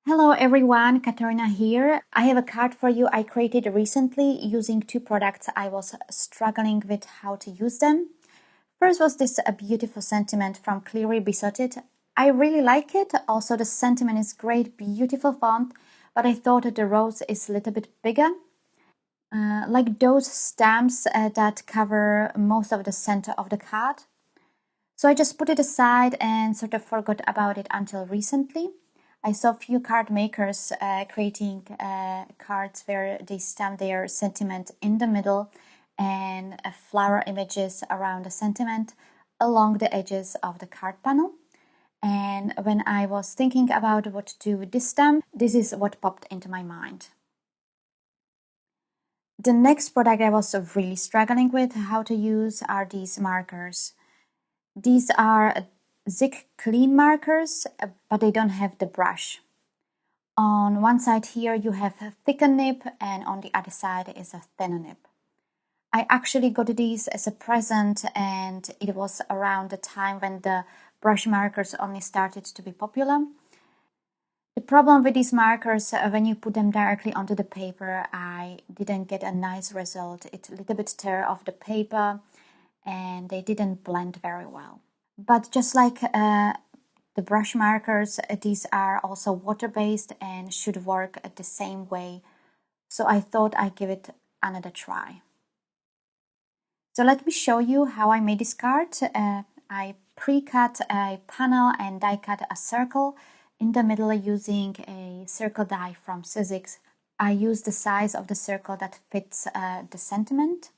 Hello everyone, Katarina here. I have a card for you I created recently using two products I was struggling with how to use them. First was this beautiful sentiment from Cleary Besotted. I really like it. Also the sentiment is great, beautiful font, but I thought that the rose is a little bit bigger. Like those stamps that cover most of the center of the card. So I just put it aside and sort of forgot about it until recently. I saw a few card makers creating cards where they stamp their sentiment in the middle and flower images around the sentiment along the edges of the card panel. And when I was thinking about what to do with this stamp, this is what popped into my mind. The next product I was really struggling with how to use are these markers. These are Zig clean markers, but they don't have the brush. On one side here you have a thicker nib and on the other side is a thinner nib. I actually got these as a present and it was around the time when the brush markers only started to be popular. The problem with these markers, when you put them directly onto the paper, I didn't get a nice result. It a little bit tear off the paper and they didn't blend very well. But just like the brush markers, these are also water-based and should work the same way. So I thought I'd give it another try. So let me show you how I made this card. I pre-cut a panel and die cut a circle in the middle using a circle die from Sizzix. I used the size of the circle that fits the sentiment.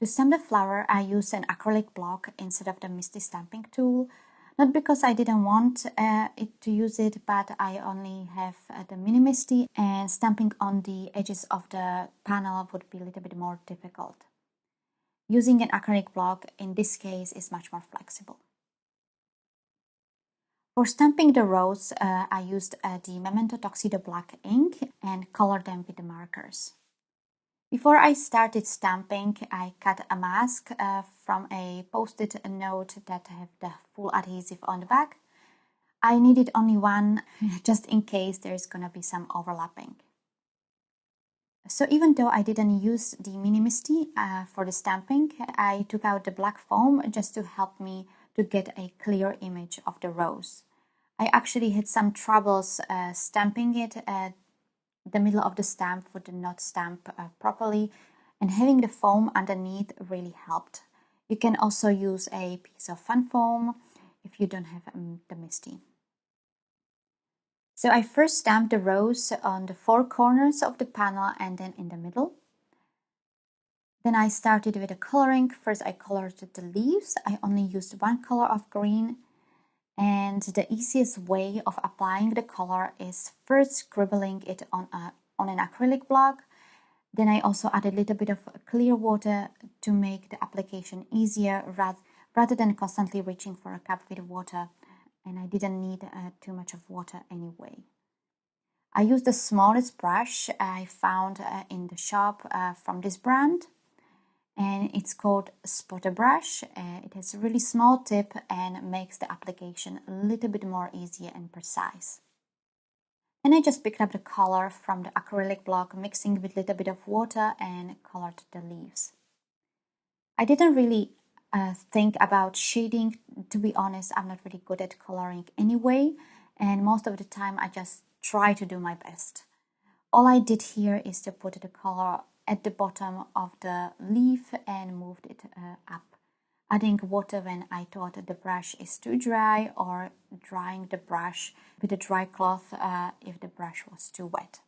To stamp the flower, I used an acrylic block instead of the Misty stamping tool. Not because I didn't want it to use it, but I only have the Mini Misty and stamping on the edges of the panel would be a little bit more difficult. Using an acrylic block in this case is much more flexible. For stamping the rose, I used the Memento Tuxedo Black ink and colored them with the markers. Before I started stamping, I cut a mask from a post-it note that have the full adhesive on the back. I needed only one, just in case there's gonna be some overlapping. So even though I didn't use the Mini Misty for the stamping, I took out the black foam just to help me to get a clear image of the rose. I actually had some troubles stamping it. The middle of the stamp would not stamp properly, and having the foam underneath really helped. You can also use a piece of fun foam if you don't have the Misty. So I first stamped the rose on the four corners of the panel and then in the middle. Then I started with the coloring. First I colored the leaves. I only used one color of green. And the easiest way of applying the color is first scribbling it on an acrylic block. Then I also added a little bit of clear water to make the application easier rather than constantly reaching for a cup with water. And I didn't need too much of water anyway. I used the smallest brush I found in the shop from this brand. And it's called Spotter Brush. It has a really small tip and makes the application a little bit more easier and precise. And I just picked up the color from the acrylic block, mixing with a little bit of water and colored the leaves. I didn't really think about shading. To be honest, I'm not really good at coloring anyway, and most of the time I just try to do my best. All I did here is to put the color at the bottom of the leaf and moved it up, adding water when I thought the brush is too dry or drying the brush with a dry cloth if the brush was too wet.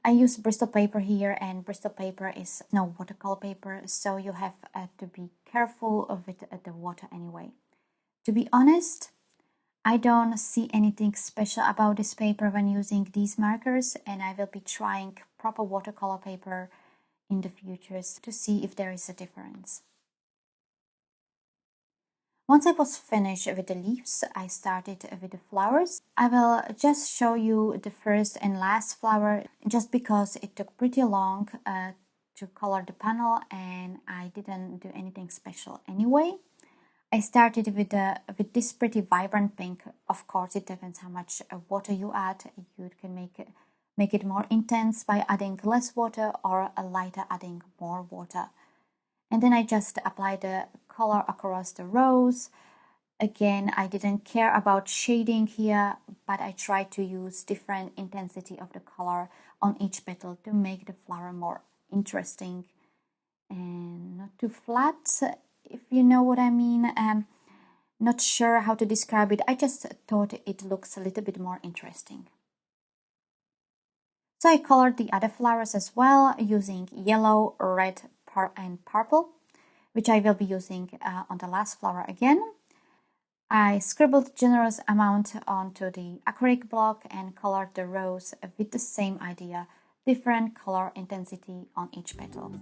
I use Bristol paper here, and Bristol paper is no watercolor paper, so you have to be careful with the water anyway. To be honest, I don't see anything special about this paper when using these markers, and I will be trying proper watercolor paper in the future to see if there is a difference. Once I was finished with the leaves, I started with the flowers. I will just show you the first and last flower just because it took pretty long to color the panel and I didn't do anything special anyway. I started with this pretty vibrant pink. Of course, it depends how much water you add. You can make it more intense by adding less water or a lighter adding more water. And then I just applied the color across the rows. Again, I didn't care about shading here, but I tried to use different intensity of the color on each petal to make the flower more interesting and not too flat, if you know what I mean. Not sure how to describe it. I just thought it looks a little bit more interesting. So I colored the other flowers as well using yellow, red, and purple, which I will be using on the last flower again. I scribbled generous amount onto the acrylic block and colored the rows with the same idea, different color intensity on each petal.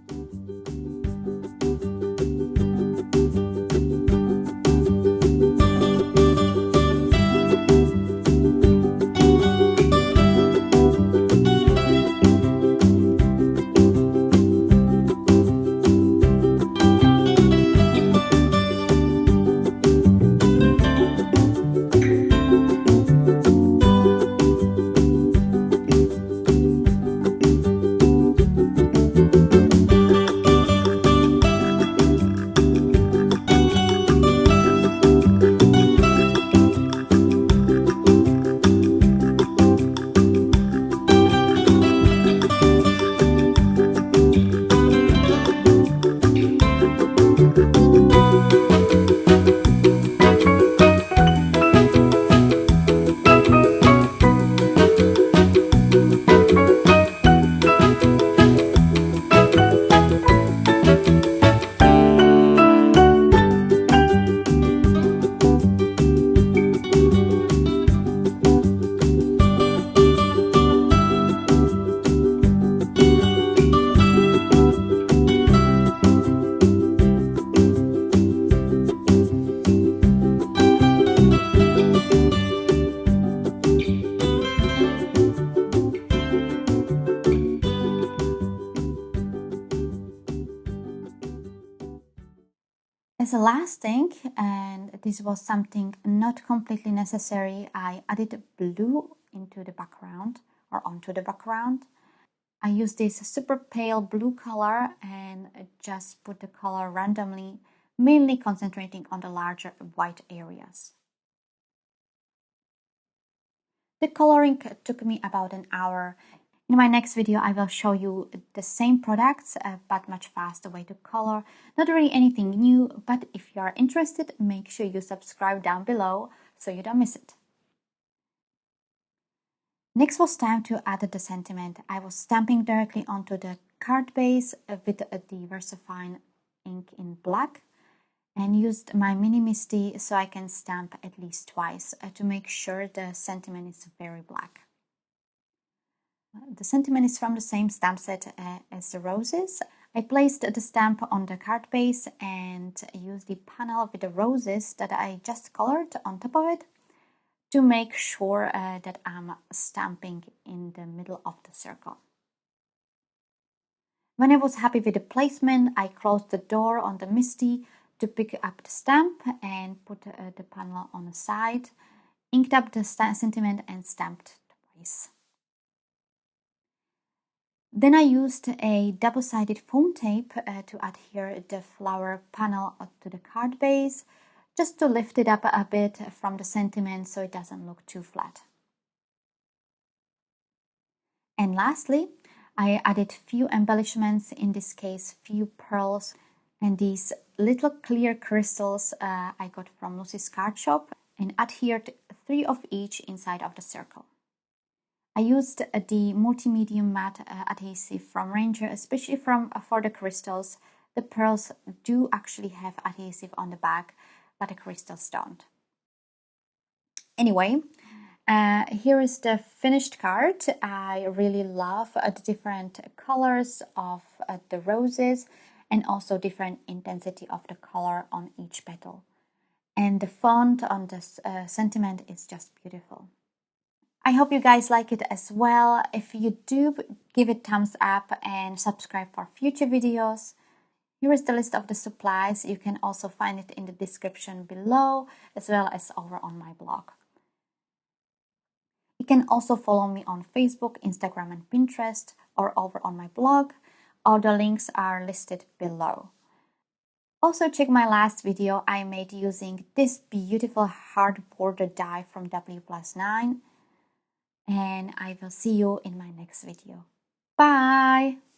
As a last thing, and this was something not completely necessary, I added blue into the background or onto the background. I used this super pale blue color and just put the color randomly, mainly concentrating on the larger white areas. The coloring took me about an hour. In my next video, I will show you the same products, but much faster way to color. Not really anything new, but if you are interested, make sure you subscribe down below so you don't miss it. Next was time to add the sentiment. I was stamping directly onto the card base with the VersaFine ink in black and used my mini Misty so I can stamp at least twice to make sure the sentiment is very black. The sentiment is from the same stamp set as the roses. I placed the stamp on the card base and used the panel with the roses that I just colored on top of it to make sure that I'm stamping in the middle of the circle. When I was happy with the placement, I closed the door on the Misty to pick up the stamp and put the panel on the side, inked up the sentiment and stamped twice. Then I used a double-sided foam tape to adhere the flower panel to the card base, just to lift it up a bit from the sentiment so it doesn't look too flat. And lastly, I added few embellishments, in this case few pearls and these little clear crystals I got from Lucy's card shop and adhered 3 of each inside of the circle. I used the multi-medium matte adhesive from Ranger, especially for the crystals. The pearls do actually have adhesive on the back, but the crystals don't. Anyway, here is the finished card. I really love the different colors of the roses and also different intensity of the color on each petal. and the font on this sentiment is just beautiful. I hope you guys like it as well. If you do, give it thumbs up and subscribe for future videos. Here is the list of the supplies. You can also find it in the description below, as well as over on my blog. You can also follow me on Facebook, Instagram, and Pinterest, or over on my blog. All the links are listed below. Also check my last video I made using this beautiful hard border die from W+9. And I will see you in my next video. Bye!